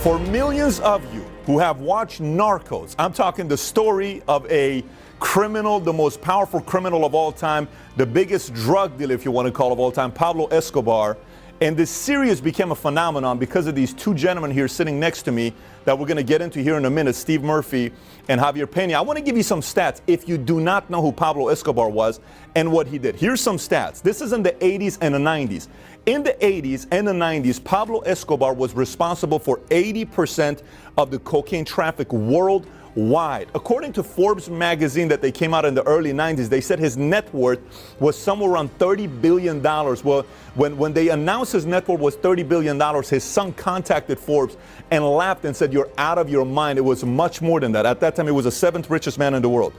For millions of you who have watched Narcos, I'm talking the story of a criminal, the most powerful criminal of all time, the biggest drug dealer, if you want to call, of all time, Pablo Escobar. And this series became a phenomenon because of these two gentlemen here sitting next to me that we're going to get into here in a minute, Steve Murphy and Javier Peña. I want to give you some stats if you do not know who Pablo Escobar was and what he did. Here's some stats. This is in the 80s and the 90s. In the 80s and the 90s, Pablo Escobar was responsible for 80% of the cocaine traffic worldwide. According to Forbes magazine that they came out in the early 90s, they said his net worth was somewhere around $30 billion. Well, when they announced his net worth was $30 billion, his son contacted Forbes and laughed and said, "You're out of your mind." It was much more than that. At that time, he was the seventh richest man in the world.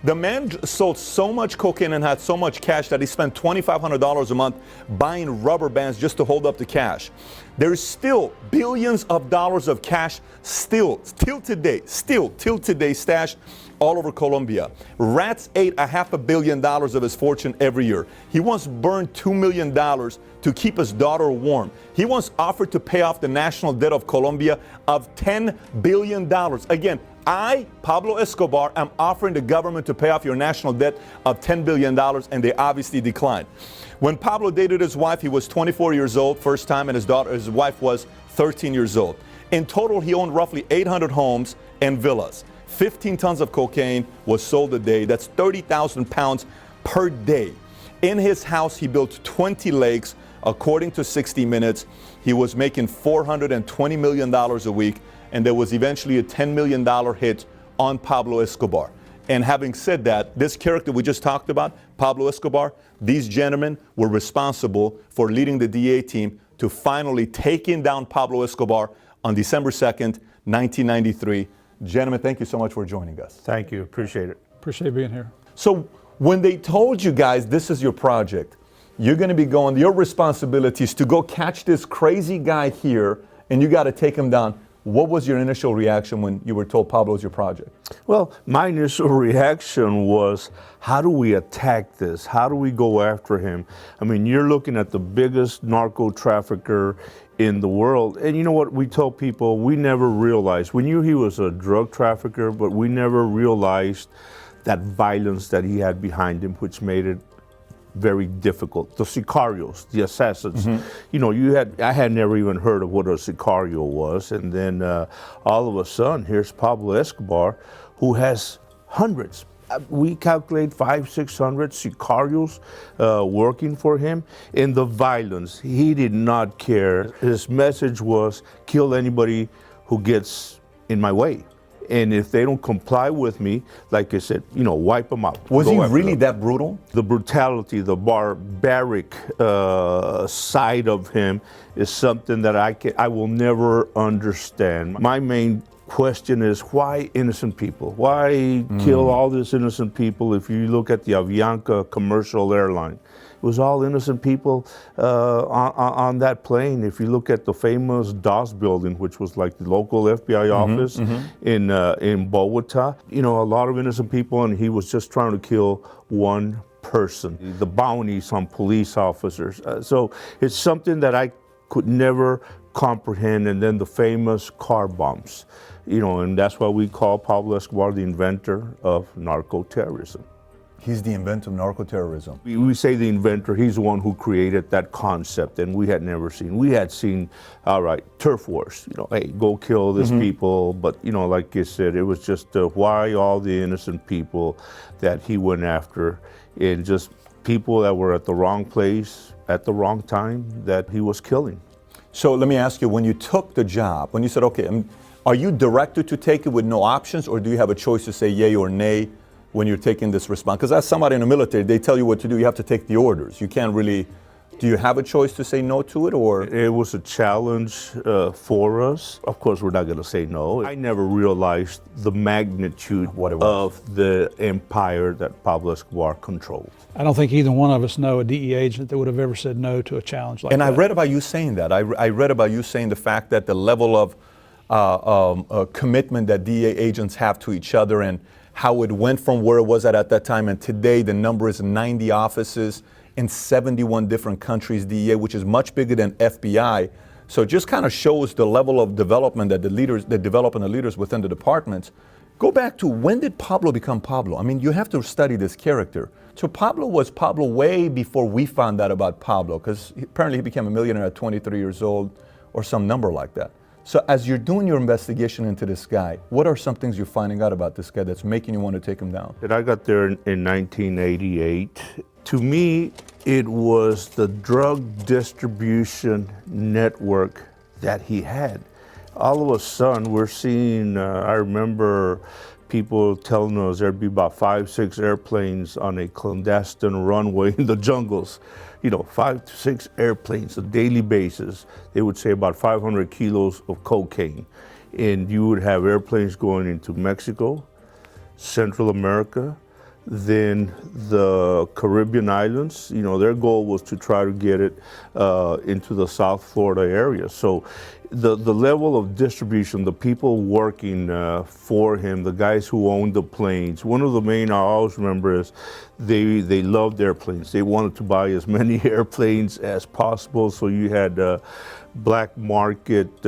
The man sold so much cocaine and had so much cash that he spent $2,500 a month buying rubber bands just to hold up the cash. There's still billions of dollars of cash till today stashed all over Colombia. Rats ate $500 million of his fortune every year. He once burned $2 million to keep his daughter warm. He once offered to pay off the national debt of Colombia of $10 billion. Again, I, Pablo Escobar, am offering the government to pay off your national debt of $10 billion, and they obviously declined. When Pablo dated his wife, he was 24 years old first time, and his wife was 13 years old. In total, he owned roughly 800 homes and villas. 15 tons of cocaine was sold a day. That's 30,000 pounds per day. In his house, he built 20 lakes. According to 60 Minutes, he was making $420 million a week, and there was eventually a $10 million hit on Pablo Escobar. And having said that, this character we just talked about, Pablo Escobar, these gentlemen were responsible for leading the DEA team to finally taking down Pablo Escobar on December 2nd, 1993. Gentlemen, thank you so much for joining us. Thank you. Appreciate it. Appreciate being here. So when they told you guys this is your project, you're going to be going, your responsibility is to go catch this crazy guy here, and you got to take him down. What was your initial reaction when you were told Pablo's your project? Well, my initial reaction was, how do we attack this? How do we go after him? I mean, you're looking at the biggest narco trafficker in the world. And you know what? We told people we never realized. We knew he was a drug trafficker, but we never realized that violence that he had behind him, which made it very difficult. The sicarios, the assassins. You know, I had never even heard of what a sicario was, and then all of a sudden, here's Pablo Escobar, who has hundreds. We calculate 500-600 sicarios working for him. In the violence, he did not care. His message was, kill anybody who gets in my way. And if they don't comply with me, like I said, you know, wipe them out. Was he really that brutal? The brutality, the barbaric side of him is something that I will never understand. My main question is, why innocent people? Why kill all these innocent people? If you look at the Avianca commercial airline, it was all innocent people on that plane. If you look at the famous DOS building, which was like the local FBI office in Bogota, you know, a lot of innocent people, and he was just trying to kill one person. The bounties on police officers. So it's something that I could never comprehend. And then the famous car bombs, you know, and that's why we call Pablo Escobar the inventor of narco-terrorism. He's the inventor of narco-terrorism. We say the inventor, he's the one who created that concept, and we had never seen. We had seen, all right, turf wars, you know, hey, go kill these people. But, you know, like you said, it was just why all the innocent people that he went after, and just people that were at the wrong place at the wrong time that he was killing. So let me ask you, when you took the job, when you said, okay, are you directed to take it with no options, or do you have a choice to say yay or nay when you're taking this response? Because as somebody in the military, they tell you what to do. You have to take the orders. You can't really, do you have a choice to say no to it, or? It was a challenge for us. Of course, we're not going to say no. I never realized the magnitude of the empire that Pablo Escobar controlled. I don't think either one of us know a DEA agent that would have ever said no to a challenge like that. And I read about you saying that. I read about you saying the fact that the level of commitment that DEA agents have to each other, and how it went from where it was at that time, and today the number is 90 offices in 71 different countries, DEA, which is much bigger than FBI. So it just kind of shows the level of development that the leaders, the developing the leaders within the departments. Go back to, when did Pablo become Pablo? I mean, you have to study this character. So Pablo was Pablo way before we found out about Pablo, because apparently he became a millionaire at 23 years old or some number like that. So as you're doing your investigation into this guy, what are some things you're finding out about this guy that's making you want to take him down? And I got there in 1988. To me, it was the drug distribution network that he had. All of a sudden, we're seeing, I remember people telling us there'd be about 5, 6 airplanes on a clandestine runway in the jungles. You know, 5 to 6 airplanes on a daily basis. They would say about 500 kilos of cocaine. And you would have airplanes going into Mexico, Central America, then the Caribbean islands. You know, their goal was to try to get it into the South Florida area. So the level of distribution, the people working for him, the guys who owned the planes, one of the main I always remember is they loved airplanes. They wanted to buy as many airplanes as possible. So you had black market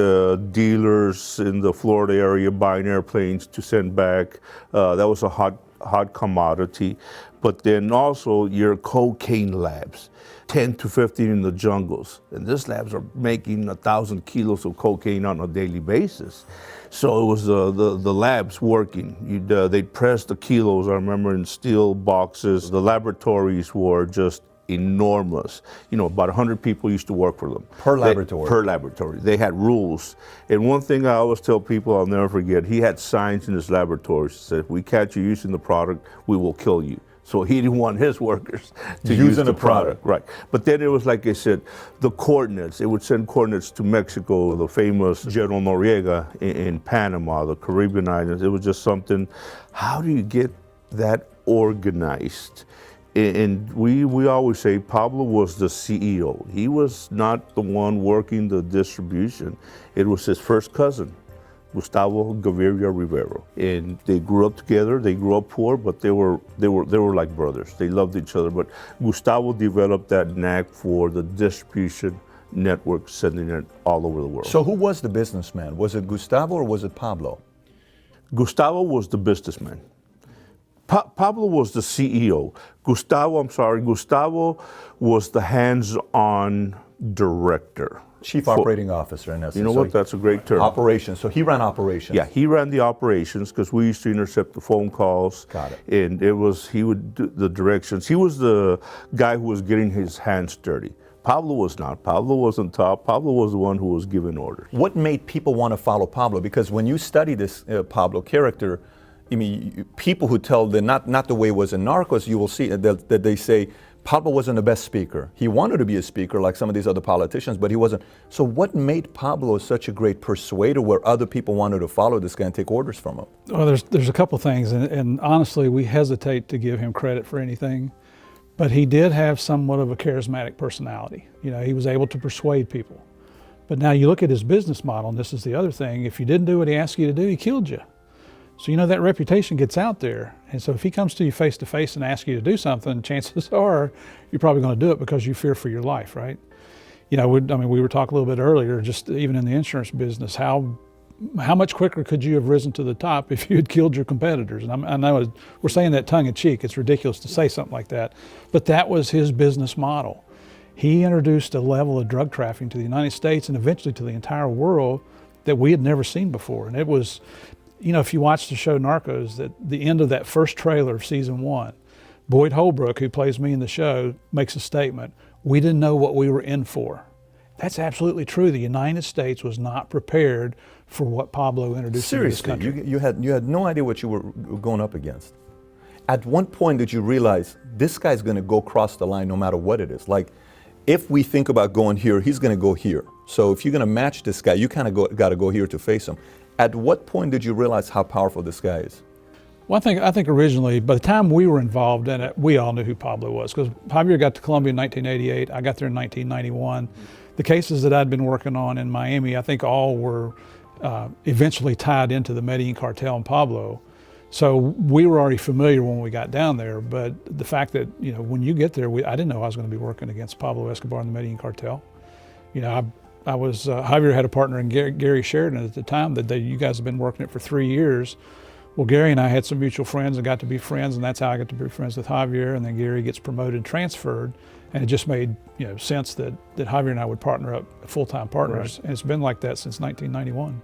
dealers in the Florida area buying airplanes to send back. That was a hot commodity. But then also your cocaine labs, 10 to 15 in the jungles. And these labs are making 1,000 kilos of cocaine on a daily basis. So it was the labs working. They'd press the kilos, I remember, in steel boxes. The laboratories were just enormous. You know, about 100 people used to work for them. Per laboratory? Per laboratory. They had rules. And one thing I always tell people, I'll never forget, he had signs in his laboratory that said, if we catch you using the product, we will kill you. So he didn't want his workers to use the product. Right. But then it was, like I said, the coordinates. It would send coordinates to Mexico, the famous General Noriega in Panama, the Caribbean islands. It was just something, how do you get that organized? And we always say Pablo was the CEO. He was not the one working the distribution. It was his first cousin, Gustavo Gaviria Rivero. And they grew up together. They grew up poor, but they were like brothers. They loved each other. But Gustavo developed that knack for the distribution network, sending it all over the world. So who was the businessman? Was it Gustavo or was it Pablo? Gustavo was the businessman. Pablo was the CEO. Gustavo was the hands-on director. Chief operating officer, in essence. You know what? That's a great term. Operations. So he ran operations. Yeah, he ran the operations because we used to intercept the phone calls. Got it. And he would do the directions. He was the guy who was getting his hands dirty. Pablo was not. Pablo wasn't top. Pablo was the one who was giving orders. What made people want to follow Pablo? Because when you study this Pablo character, I mean, people who tell not the way it was in Narcos, you will see that they say Pablo wasn't the best speaker. He wanted to be a speaker like some of these other politicians, but he wasn't. So what made Pablo such a great persuader where other people wanted to follow this guy and take orders from him? Well, there's a couple things, and honestly, we hesitate to give him credit for anything, but he did have somewhat of a charismatic personality. You know, he was able to persuade people. But now you look at his business model, and this is the other thing, if you didn't do what he asked you to do, he killed you. So you know that reputation gets out there. And so if he comes to you face to face and asks you to do something, chances are you're probably going to do it because you fear for your life, right? You know, we were talking a little bit earlier, just even in the insurance business, how much quicker could you have risen to the top if you had killed your competitors? And I know we're saying that tongue in cheek. It's ridiculous to say something like that, but that was his business model. He introduced a level of drug trafficking to the United States and eventually to the entire world that we had never seen before. And it was, you know, if you watch the show Narcos, at the end of that first trailer of season 1, Boyd Holbrook, who plays me in the show, makes a statement, "We didn't know what we were in for." That's absolutely true. The United States was not prepared for what Pablo introduced into this country. Seriously, you had no idea what you were going up against. At one point did you realize this guy's going to go across the line no matter what it is? Like, if we think about going here, he's going to go here. So if you're going to match this guy, you kind of got to go here to face him. At what point did you realize how powerful this guy is? Well, I think originally, by the time we were involved in it, we all knew who Pablo was, because Javier got to Colombia in 1988. I got there in 1991. The cases that I'd been working on in Miami, I think all were eventually tied into the Medellin Cartel and Pablo. So we were already familiar when we got down there, but the fact that, you know, when you get there, I didn't know I was going to be working against Pablo Escobar and the Medellin Cartel. You know, Javier had a partner in Gary Sheridan at the time that you guys have been working it for 3 years. Well, Gary and I had some mutual friends and got to be friends, and that's how I got to be friends with Javier. And then Gary gets promoted and transferred, and it just made sense that Javier and I would partner up, full-time partners. Right. And it's been like that since 1991.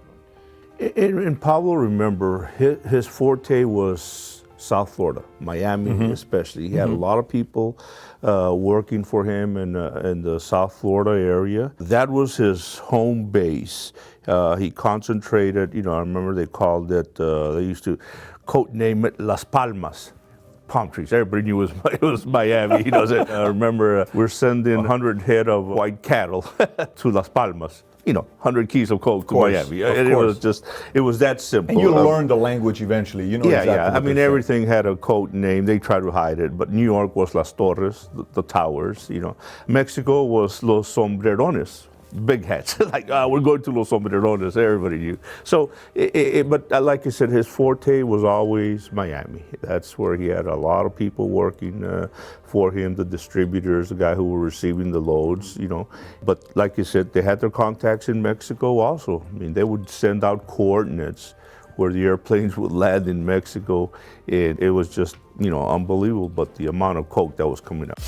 And Pablo, remember, his forte was South Florida, Miami especially. He had a lot of people working for him in the South Florida area. That was his home base. He concentrated, I remember they called it, they used to code name it Las Palmas. Palm trees. Everybody knew it was Miami. I remember we're sending 100 head of white cattle to Las Palmas. 100 keys of coke to Miami. It was that simple. And you learn the language eventually. Exactly. I mean, everything had a code name. They tried to hide it, but New York was Las Torres, the towers. Mexico was Los Sombrerones. Big hats, like we're going to Los Sombrerones, everybody knew. So, but like I said, his forte was always Miami. That's where he had a lot of people working for him, the distributors, the guy who were receiving the loads, But like I said, they had their contacts in Mexico also. I mean, they would send out coordinates where the airplanes would land in Mexico. It was just, unbelievable, but the amount of coke that was coming out.